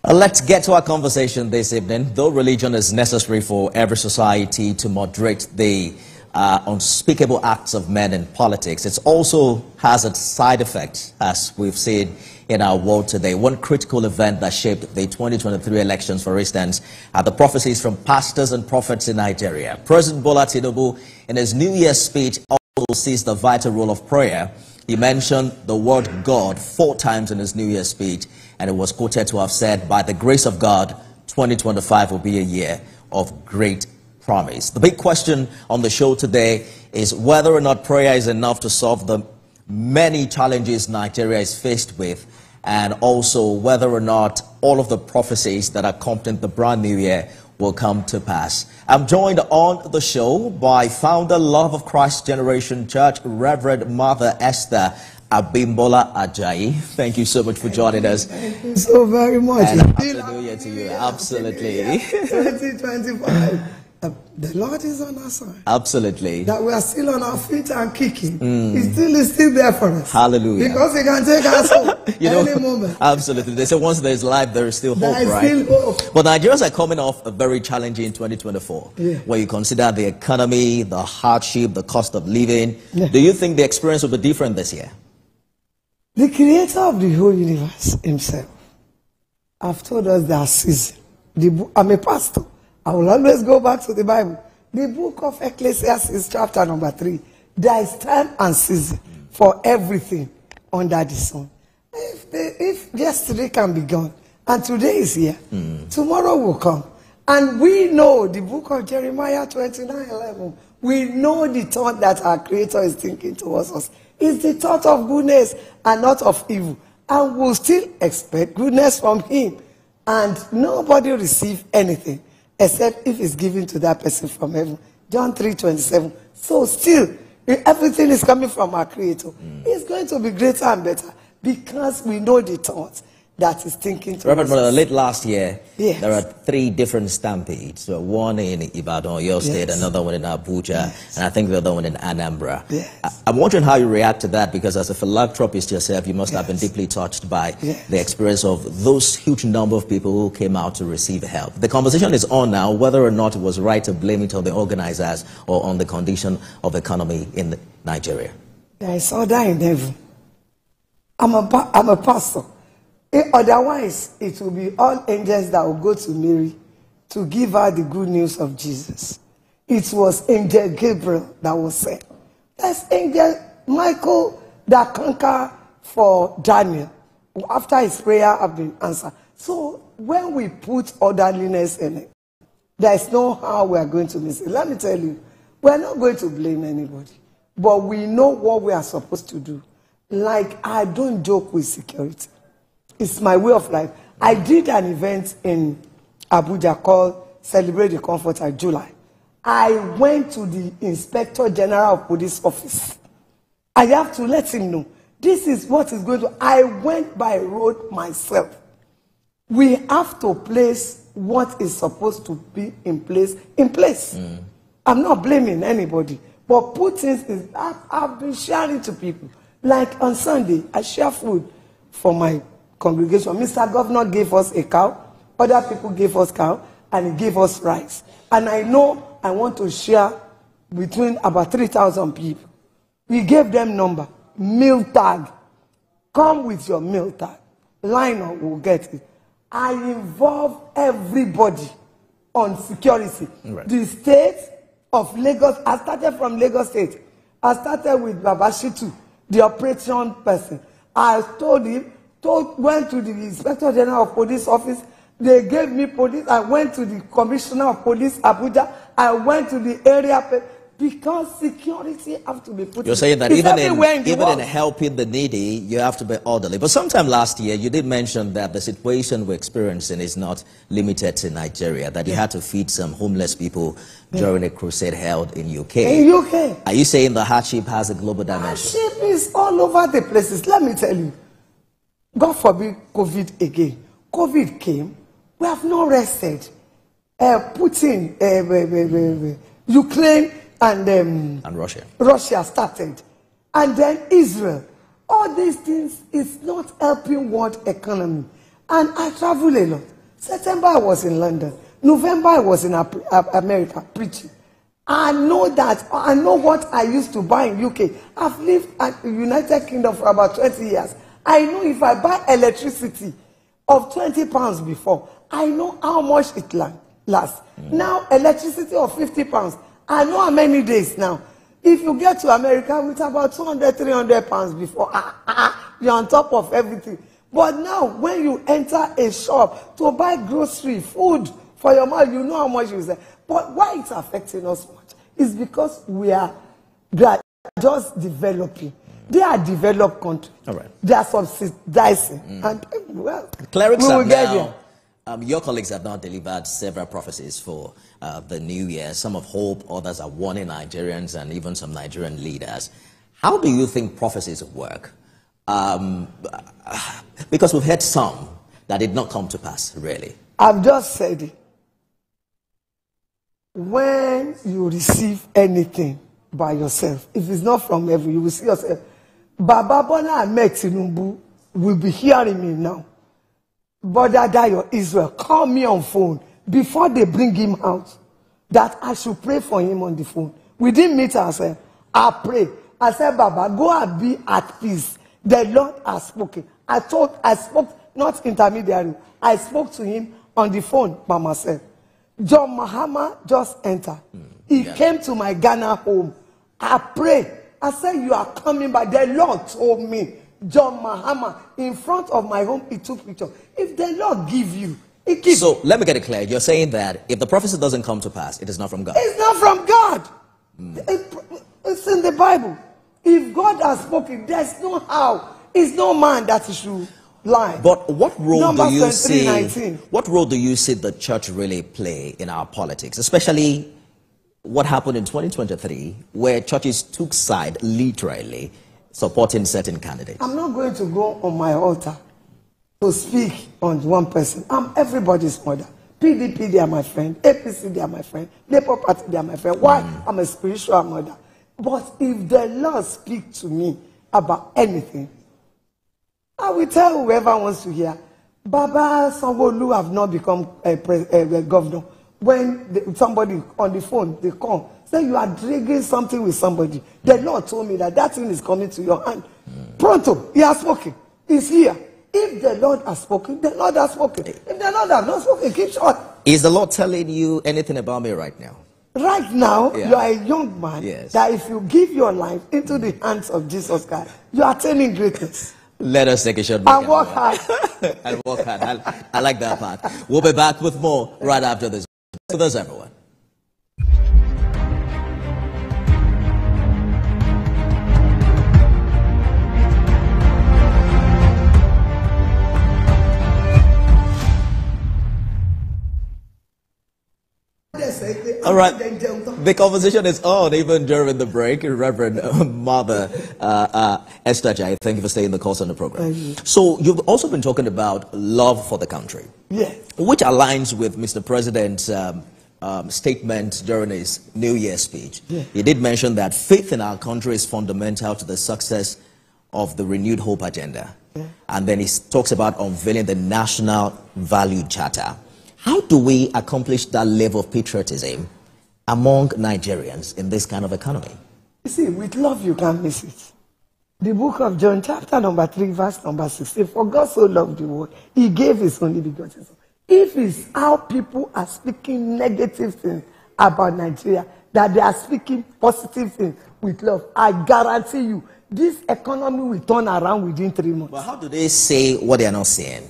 Let's get to our conversation this evening. Though religion is necessary for every society to moderate the unspeakable acts of men in politics, it also has its side effects, as we've seen in our world today. One critical event that shaped the 2023 elections, for instance, are the prophecies from pastors and prophets in Nigeria. President Bola Tinubu, in his New Year's speech, also sees the vital role of prayer. He mentioned the word God 4 times in his New Year's speech, and it was quoted to have said, by the grace of God, 2025 will be a year of great promise. The big question on the show today is whether or not prayer is enough to solve the many challenges Nigeria is faced with, and also whether or not all of the prophecies that accompany the brand new year will come to pass. I'm joined on the show by founder, Love of Christ Generation Church, Reverend Mother Esther Ajayi. Thank you so much for joining us. Thank you so very much. And Happy New Year to you. Absolutely. 2025. The Lord is on our side. Absolutely. That we are still on our feet and kicking. He's still there for us. Hallelujah. Because He can take us home any moment. Absolutely. They say once there is life, there is still hope, there is right? Still hope. But Nigerians are coming off a very challenging 2024. Yeah. Where you consider the economy, the hardship, the cost of living. Yeah. Do you think the experience will be different this year? The creator of the whole universe himself have told us that season. I'm a pastor. I will always go back to the Bible. The book of Ecclesiastes, chapter number 3. There is time and season for everything under the sun. If yesterday can be gone, and today is here, tomorrow will come. And we know the book of Jeremiah 29:11. We know the thought that our Creator is thinking towards us. It's the thought of goodness and not of evil. And we'll still expect goodness from Him. And nobody will receive anything except if it's given to that person from heaven. John 3:27. So still, everything is coming from our Creator. It's going to be greater and better because we know the thoughts that is thinking to Reverend Mother, late last year, yes, there are 3 different stampedes. So one in Ibadan, your state, yes, another one in Abuja, yes, and I think the other one in Anambra. Yes. I'm wondering how you react to that, because as a philanthropist yourself, you must yes, have been deeply touched by yes, the experience of those huge number of people who came out to receive help. The conversation is on now, whether or not it was right to blame it on the organizers or on the condition of the economy in Nigeria. I saw that in heaven. I'm a pastor. Otherwise, it will be all angels that will go to Mary to give her the good news of Jesus. It was Angel Gabriel that was sent. That's Angel Michael that conquered for Daniel after his prayer had been answered. So when we put orderliness in it, there is no how we are going to miss it. Let me tell you, we are not going to blame anybody, but we know what we are supposed to do. Like, I don't joke with security. It's my way of life. I did an event in Abuja called Celebrate the Comfort in July. I went to the Inspector General of Police office. I have to let him know, this is what is going to. I went by road myself. We have to place what is supposed to be in place. I'm not blaming anybody, but put things in. I've been sharing to people. Like on Sunday, I share food for my congregation. Mr. Governor gave us a cow, other people gave us cow, and he gave us rice. And I know I want to share between about 3,000 people. We gave them number, meal tag. Come with your meal tag. Line up, we'll get it. I involve everybody on security. Right. The state of Lagos, I started from Lagos State. I started with Babashitu, the operation person. I told him, went to the Inspector General of Police office. They gave me police. I went to the Commissioner of Police, Abuja. I went to the area because security have to be put. You're saying that even in helping the needy, you have to be orderly. But sometime last year, you did mention that the situation we're experiencing is not limited to Nigeria, that you had to feed some homeless people during a crusade held in UK. In UK. Are you saying the hardship has a global dimension? Hardship is all over the places. Let me tell you. God forbid COVID again. COVID came. We have not rested. Putin, Ukraine and Russia started. And then Israel. All these things is not helping world economy. And I travel a lot. September, I was in London. November, I was in America preaching. I know what I used to buy in UK. I've lived at the United Kingdom for about 20 years. I know if I buy electricity of £20 before, I know how much it lasts. Now, electricity of £50, I know how many days now. If you get to America with about 200, 300 pounds before, you're on top of everything. But now, when you enter a shop to buy grocery, food for your mouth, you know how much you say. But why it's affecting us much is because we are just developing. They are developed countries. All right. They are subsidizing. And, well, clerics we will have get now, there. your colleagues have now delivered several prophecies for the new year. Some of hope, others are warning Nigerians and even some Nigerian leaders. How do you think prophecies work? Because we've heard some that did not come to pass, really. I've just said it. When you receive anything by yourself, if it's not from heaven, you will see yourself. Baba Bola Ahmed Tinubu will be hearing me now. Brother Dayo Israel, call me on phone before they bring him out, that I should pray for him on the phone. We didn't meet ourselves. I pray. I said, Baba, go and be at peace. The Lord has spoken. I spoke, not intermediary. I spoke to him on the phone by myself. John Mahama just entered. He came to my Ghana home. I prayed. I said, you are coming by. The Lord told me, John Mahama, in front of my home, he took picture. If the Lord give you, he gives. So let me get it clear. You're saying that if the prophecy doesn't come to pass, it is not from God. It's not from God. It's in the Bible. If God has spoken, there's no how. It's no man that he should lie. But what role do you see? 19. What role do you see the church really play in our politics, especially what happened in 2023, where churches took side, literally supporting certain candidates? I'm not going to go on my altar to speak on one person. I'm everybody's mother. PDP, they are my friend. APC, they are my friend. Labour Party, they are my friend. Why? I'm a spiritual mother. But if the Lord speaks to me about anything, I will tell whoever wants to hear. Baba Sanwo-Olu have not become a governor. When somebody on the phone, they come, say you are dragging something with somebody. The Lord told me that thing is coming to your hand. Pronto, he has spoken. He's here. If the Lord has spoken, the Lord has spoken. If the Lord has not spoken, keep short. Is the Lord telling you anything about me right now? Right now, you are a young man that if you give your life into the hands of Jesus Christ, you are attaining greatness. Let us take a short break. And work hard. And work hard. I like that part. We'll be back with more right after this. So there's everyone. All right, the conversation is on even during the break. Reverend Mother Esther Ajayi, thank you for staying the course on the program. So you've also been talking about love for the country, which aligns with Mr. President's statement during his New Year speech. He did mention that faith in our country is fundamental to the success of the renewed hope agenda. And then he talks about unveiling the national value charter. How do we accomplish that level of patriotism among Nigerians in this kind of economy? You see, with love you can't miss it. The book of John, chapter number 3, verse number 16. For God so loved the world, he gave his only begotten son. If it's how people are speaking negative things about Nigeria, that they are speaking positive things with love, I guarantee you, this economy will turn around within 3 months. But how do they say what they are not saying?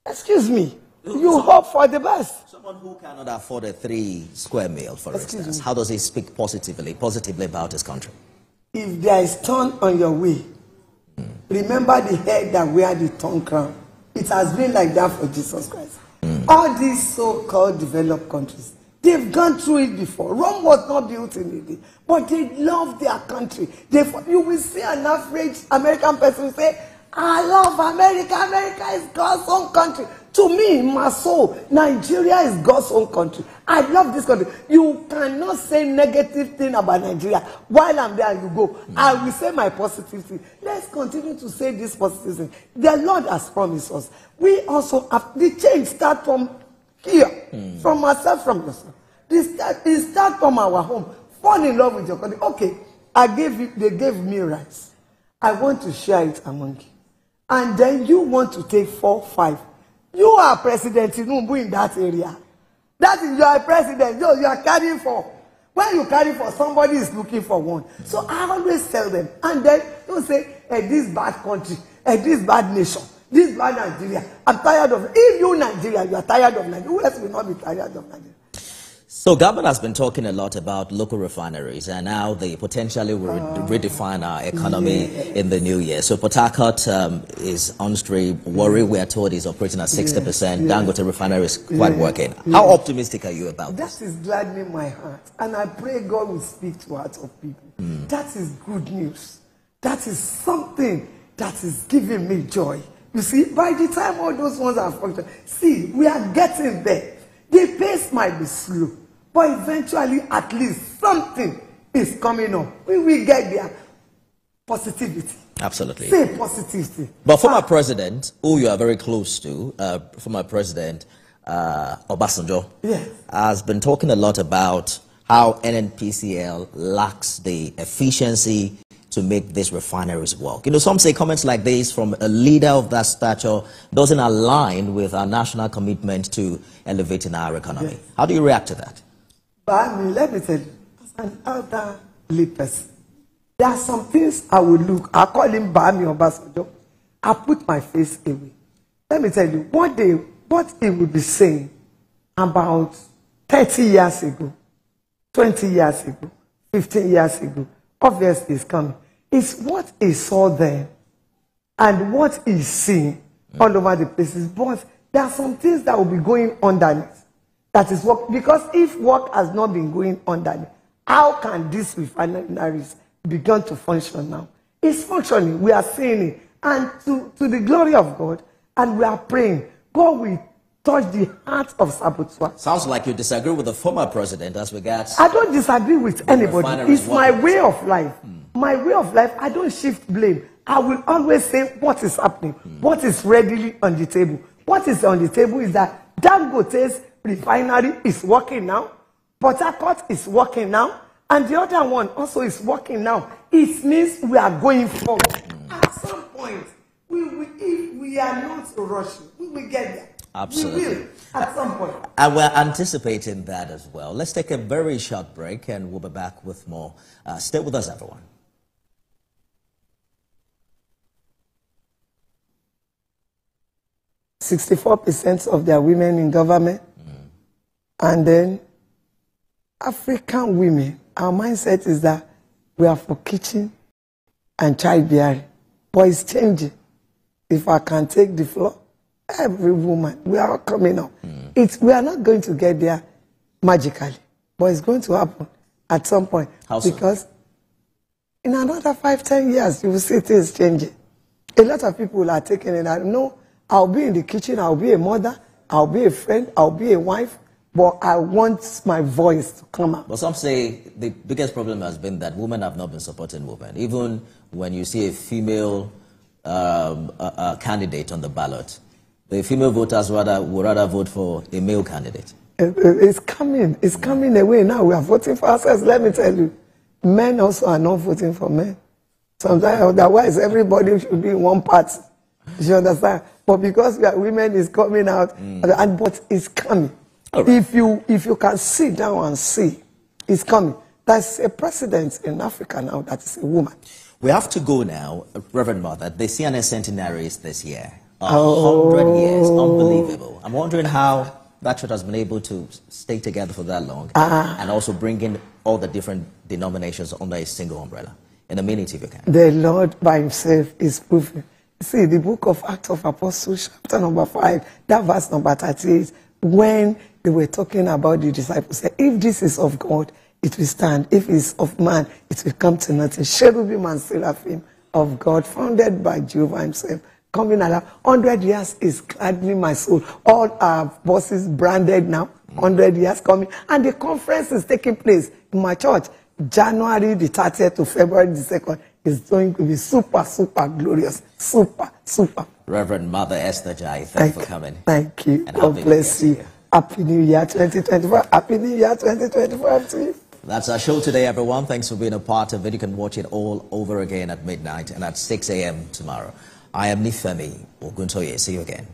Excuse me. You hope for the best. Someone who cannot afford a 3 square meal, for instance, how does he speak positively about his country? If there is turn on your way, remember the head that wear the thorn crown. It has been like that for Jesus Christ. All these so-called developed countries, they've gone through it before. Rome was not built in a day, but they love their country. You will see an average American person say, I love America. America is God's own country. To me, in my soul, Nigeria is God's own country. I love this country. You cannot say negative thing about Nigeria. While I'm there, you go. I will say my positive thing. Let's continue to say this positive thing. The Lord has promised us. We also have the change start from here, from myself, from yourself. It start from our home. Fall in love with your country. Okay, they gave me rice. I want to share it among you. And then you want to take 4, 5. You are President Tinubu in that area. That is, you are president. You are carrying 4. When you carry 4, somebody is looking for 1. So I always tell them. And then you say, hey, this bad country, hey, this bad nation, this bad Nigeria. I'm tired of it. If you Nigeria, you are tired of Nigeria. Who else will not be tired of Nigeria? So government has been talking a lot about local refineries, and now they potentially will redefine our economy in the new year. So Port Harcourt is on stream. Warri, we are told, is operating at 60%. Dangote refinery is quite working. How optimistic are you about this? That is gladdening my heart. And I pray God will speak to hearts of people. That is good news. That is something that is giving me joy. You see, by the time all those ones are functioning, see, we are getting there. The pace might be slow. But eventually, at least something is coming up. We will get there. Positivity. Absolutely. Say positivity. But former president, who you are very close to, former president Obasanjo, has been talking a lot about how NNPCL lacks the efficiency to make these refineries work. You know, some say comments like this from a leader of that stature doesn't align with our national commitment to elevating our economy. How do you react to that? But let me tell you, as an elderly person, there are some things I will look. I call him Bami Obasanjo. I put my face away. Let me tell you, what he will be saying about 30 years ago, 20 years ago, 15 years ago, obviously is coming. It's what he saw then and what he's seeing all over the places. But there are some things that will be going underneath. That is work, because if work has not been going underneath, how can these refineries begin to function now? It's functioning. We are seeing it. And to the glory of God, and we are praying, God will touch the heart of saboteurs. Sounds like you disagree with the former president as regards... I don't disagree with anybody. It's my way of life. My way of life, I don't shift blame. I will always say what is happening, what is readily on the table. What is on the table is that Dangote's refinery is working now. Port Harcourt is working now. And the other one also is working now. It means we are going forward. At some point, if we are not rushing, we will get there. Absolutely. We will, at some point. And we're anticipating that as well. Let's take a very short break and we'll be back with more. Stay with us, everyone. 64% of their women in government. And then African women, our mindset is that we are for kitchen and childbearing. But it's changing. If I can take the floor, every woman, we are all coming up. We are not going to get there magically, but it's going to happen at some point. How so? Because in another 5-10 years, you will see things changing. A lot of people are taking it. I know I'll be in the kitchen, I'll be a mother, I'll be a friend, I'll be a wife, but I want my voice to come out. But some say the biggest problem has been that women have not been supporting women. Even when you see a female candidate on the ballot, the female voters would rather vote for a male candidate. It's coming. It's coming away now. We are voting for ourselves. Let me tell you, men also are not voting for men. Sometimes, otherwise, everybody should be in one party. You understand? But because we are women, it's coming out. But it's coming. Right. If you can sit down and see, it's coming. There's a president in Africa now that is a woman. We have to go now, Reverend Mother. The CNN centenary is this year. 100 years. Unbelievable. I'm wondering how that church has been able to stay together for that long and also bring in all the different denominations under a single umbrella. In a minute, if you can. The Lord by himself is proving. See, the book of Acts of Apostles, chapter number 5, that verse number 38, when they were talking about the disciples, said, if this is of God, it will stand. If it's of man, it will come to nothing. Cherubim and seraphim of God, founded by Jehovah himself, coming alive. 100 years is gladdening my soul. All our bosses branded now. 100 years coming. And the conference is taking place in my church. January the 30th to February the 2nd is going to be super, super glorious. Super, super. Reverend Mother Esther Ajayi, thank you for coming. Thank you. And God bless you. Happy New Year 2024. Happy New Year 2024 to you. That's our show today, everyone. Thanks for being a part of it. You can watch it all over again at midnight and at 6 a.m. tomorrow. I am Nifemi Oguntoye. See you again.